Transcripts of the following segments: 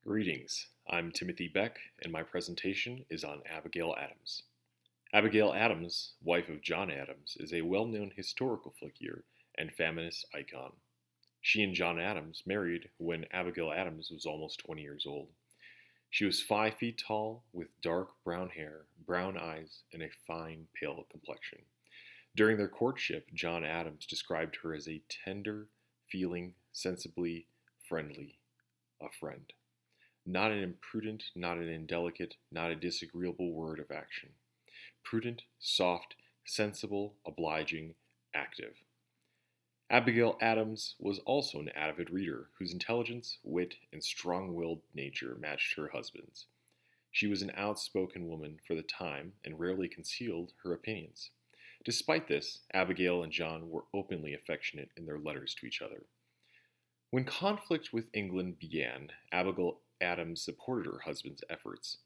Greetings, I'm Timothy Beck, and my presentation is on Abigail Adams. Abigail Adams, wife of John Adams, is a well-known historical figure and feminist icon. She and John Adams married when Abigail Adams was almost 20 years old. She was 5 feet tall, with dark brown hair, brown eyes, and a fine, pale complexion. During their courtship, John Adams described her as a tender, feeling, sensibly friendly, a friend. Not an imprudent, not an indelicate, not a disagreeable word of action. Prudent, soft, sensible, obliging, active. Abigail Adams was also an avid reader whose intelligence, wit, and strong-willed nature matched her husband's. She was an outspoken woman for the time and rarely concealed her opinions. Despite this, Abigail and John were openly affectionate in their letters to each other. When conflict with England began, Abigail Adams supported her husband's efforts.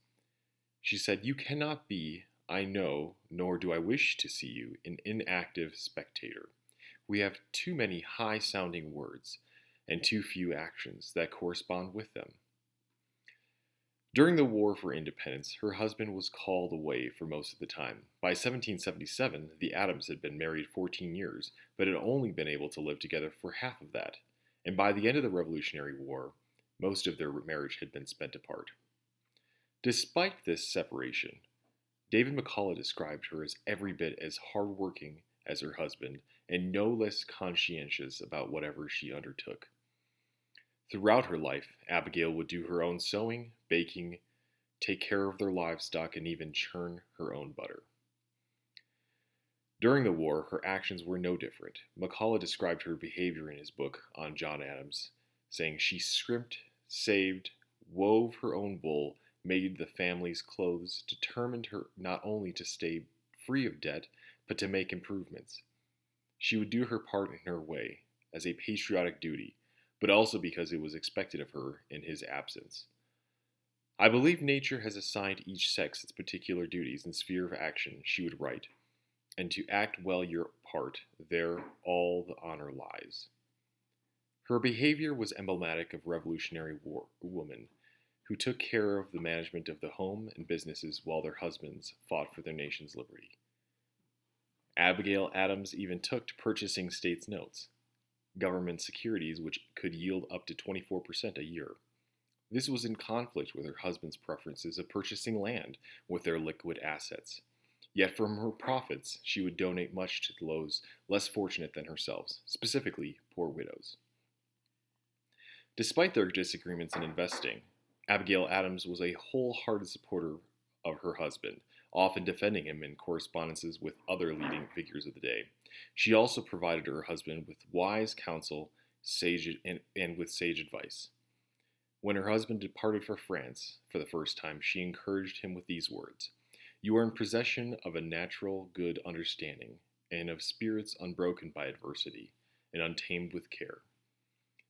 She said, "You cannot be, I know, nor do I wish to see you, an inactive spectator. We have too many high-sounding words, and too few actions that correspond with them." During the War for Independence, her husband was called away for most of the time. By 1777, the Adams had been married 14 years, but had only been able to live together for half of that. And by the end of the Revolutionary War, most of their marriage had been spent apart. Despite this separation, David McCullough described her as every bit as hardworking as her husband and no less conscientious about whatever she undertook. Throughout her life, Abigail would do her own sewing, baking, take care of their livestock, and even churn her own butter. During the war, her actions were no different. McCullough described her behavior in his book on John Adams, saying she scrimped, saved, wove her own wool, made the family's clothes, determined her not only to stay free of debt, but to make improvements. She would do her part in her way, as a patriotic duty, but also because it was expected of her in his absence. "I believe nature has assigned each sex its particular duties and sphere of action," she would write, "and to act well your part, there all the honor lies." Her behavior was emblematic of Revolutionary War women who took care of the management of the home and businesses while their husbands fought for their nation's liberty. Abigail Adams even took to purchasing states notes, government securities which could yield up to 24% a year. This was in conflict with her husband's preferences of purchasing land with their liquid assets. Yet from her profits, she would donate much to those less fortunate than herself, specifically poor widows. Despite their disagreements in investing, Abigail Adams was a wholehearted supporter of her husband, often defending him in correspondences with other leading figures of the day. She also provided her husband with wise counsel and with sage advice. When her husband departed for France for the first time, she encouraged him with these words: "You are in possession of a natural good understanding, and of spirits unbroken by adversity, and untamed with care.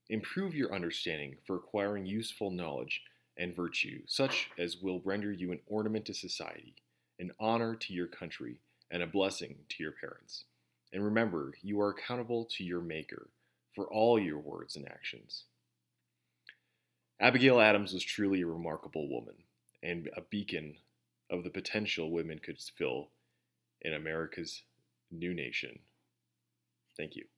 Improve your understanding for acquiring useful knowledge and virtue, such as will render you an ornament to society, an honor to your country, and a blessing to your parents. And remember, you are accountable to your Maker for all your words and actions." Abigail Adams was truly a remarkable woman, and a beacon of the potential women could fill in America's new nation. Thank you.